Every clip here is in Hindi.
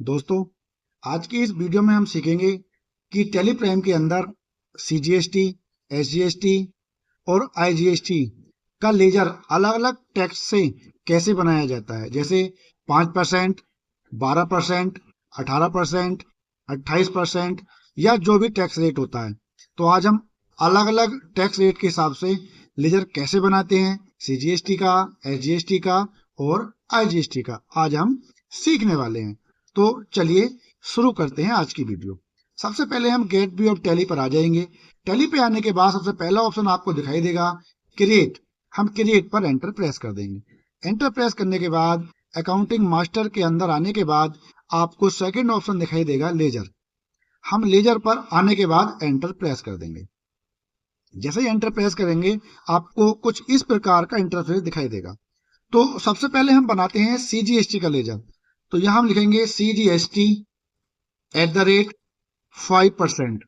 दोस्तों, आज की इस वीडियो में हम सीखेंगे कि टैली प्राइम के अंदर CGST, SGST और IGST का लेजर अलग अलग टैक्स से कैसे बनाया जाता है। जैसे 5%, 12%, 18%, 28% या जो भी टैक्स रेट होता है। तो आज हम अलग अलग टैक्स रेट के हिसाब से लेजर कैसे बनाते हैं, CGST का, SGST का और IGST का आज हम सीखने वाले हैं। तो चलिए शुरू करते हैं आज की वीडियो। सबसे पहले हम गेट व्यू ऑफ टैली पर आ जाएंगे। टैली पे आने के बाद सबसे पहला ऑप्शन आपको दिखाई देगा क्रिएट। हम क्रिएट पर एंटर प्रेस कर देंगे। एंटर प्रेस करने के बाद अकाउंटिंग मास्टर के अंदर आने के बाद आपको सेकंड ऑप्शन दिखाई देगा लेजर। हम लेजर पर आने के बाद एंटर प्रेस कर देंगे। जैसे ही एंटर प्रेस करेंगे आपको कुछ इस प्रकार का इंटरफेस दिखाई देगा। तो सबसे पहले हम बनाते हैं CGST का लेजर। तो यहां हम लिखेंगे CGST @5%।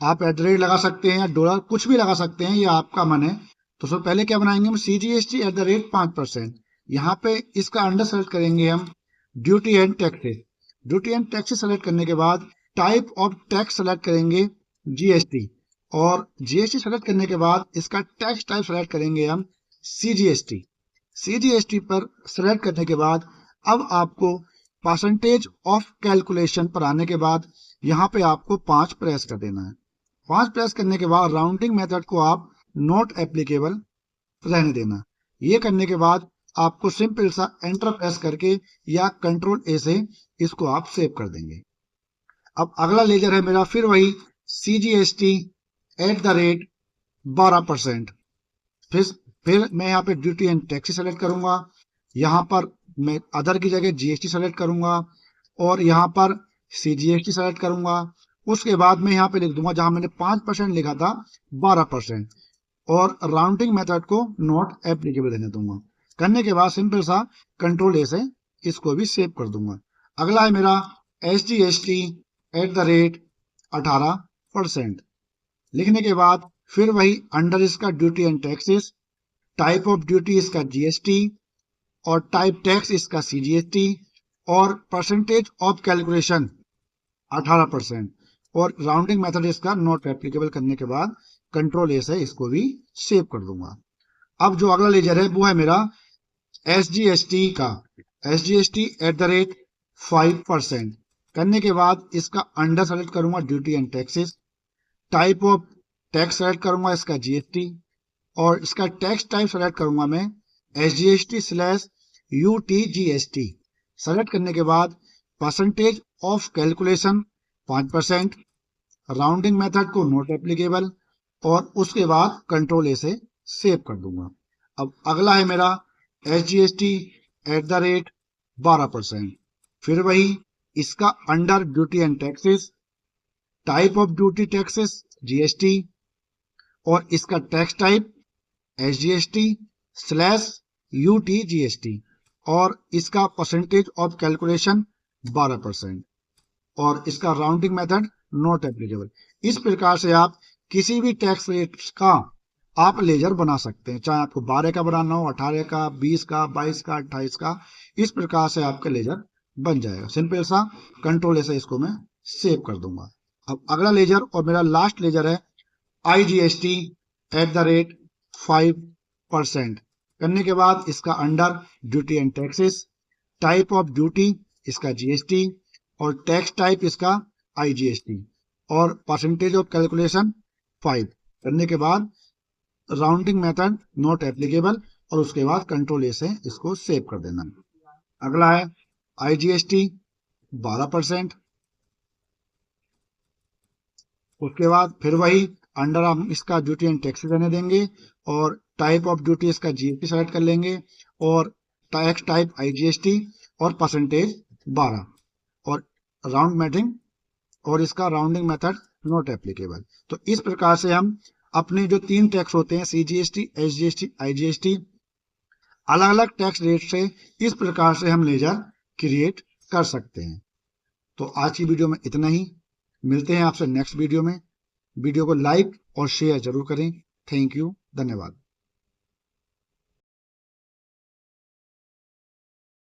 आप @ लगा सकते हैं या डॉलर कुछ भी लगा सकते हैं, ये आपका मन है। तो सबसे पहले क्या बनाएंगे हम CGST @5%। यहाँ पे इसका अंडर सेलेक्ट करेंगे हम duty and taxes. Duty and taxes select करने के बाद टाइप ऑफ टैक्स सेलेक्ट करेंगे GST। और GST सेलेक्ट करने के बाद इसका टैक्स टाइप सेलेक्ट करेंगे हम CGST। CGST पर सेलेक्ट करने के बाद अब आपको परसेंटेज ऑफ कैलकुलेशन पर आने के बाद यहाँ पे आपको 5 प्रेस कर देना है। 5 प्रेस करने के बाद राउंडिंग मेथड को आप नॉट एप्लीकेबल रहने देना। ये करने के बाद आपको सिंपल सा एंटर प्रेस करके या कंट्रोल A से इसको आप सेव कर देंगे। अब अगला लेजर है मेरा फिर वही CGST @12%। फिर मैं यहाँ पे ड्यूटी एंड टैक्स सेलेक्ट करूंगा। यहाँ पर मैं अदर की जगह GST सेलेक्ट करूंगा और यहाँ पर CGST सेलेक्ट करूंगा। उसके बाद मैं यहाँ पे लिख दूंगा, जहां मैंने 5% लिखा था 12%, और राउंडिंग मेथड को नॉट एप्लीकेबल रहने दूंगा। करने के बाद सिंपल सा कंट्रोल A से इसको भी सेव कर दूंगा। अगला है मेरा SGST @18%। लिखने के बाद फिर वही अंडर इसका duty and taxes, type of duty इसका GST और टाइप टैक्स इसका CGST और परसेंटेज ऑफ कैलकुलेशन 18% और राउंडिंग मेथड इसका नॉट एप्लीकेबल करने के बाद कंट्रोल A से इसको भी सेव कर दूंगा। अब जो अगला लेजर है वो है मेरा SGST का। SGST @5%। करने के बाद इसका अंडर सेलेक्ट करूंगा duty and taxes, type of tax select करूंगा इसका GST और इसका टैक्स टाइप सेलेक्ट करूंगा मैं SGST/UTGST। सेलेक्ट करने के बाद percentage of calculation 5%, rounding method को नॉट एप्लीकेबल और उसके बाद कंट्रोल A से सेव कर दूंगा। अब अगला है मेरा SGST @12%। फिर वही इसका under duty and taxes, type of duty taxes GST और इसका टैक्स टाइप SGST/UTGST और इसका परसेंटेज ऑफ कैलकुलेशन 12% और इसका राउंडिंग मेथड नॉट एप्लीकेबल। इस प्रकार से आप किसी भी टैक्स रेट का आप लेजर बना सकते हैं, चाहे आपको 12 का बनाना हो, 18 का, 20 का, 22 का, 28 का। इस प्रकार से आपका लेजर बन जाएगा। सिंपल सा कंट्रोल से इसको मैं सेव कर दूंगा। अब अगला लेजर और मेरा लास्ट लेजर है IGST @5%। करने के बाद इसका under duty and taxes, type of duty इसका GST और टैक्स टाइप इसका IGST और परसेंटेज ऑफ कैलकुलेशन 5। करने के बाद राउंडिंग मेथड नॉट एप्लीकेबल और उसके बाद कंट्रोल A से इसको सेव कर देना। अगला है IGST 12%। उसके बाद फिर वही अंडर हम इसका ड्यूटी एंड टैक्स रहने देंगे और टाइप ऑफ ड्यूटी इसका GST सेलेक्ट कर लेंगे और टैक्स टाइप IGST और परसेंटेज 12 और राउंड मैटिंग और इसका राउंडिंग मेथड नॉट एप्लीकेबल। तो इस प्रकार से हम अपने जो 3 टैक्स होते हैं CGST, SGST, IGST, अलग अलग टैक्स रेट से इस प्रकार से हम लेजर क्रिएट कर सकते हैं। तो आज की वीडियो में इतना ही। मिलते हैं आपसे नेक्स्ट वीडियो में। वीडियो को लाइक और शेयर जरूर करें। थैंक यू, धन्यवाद।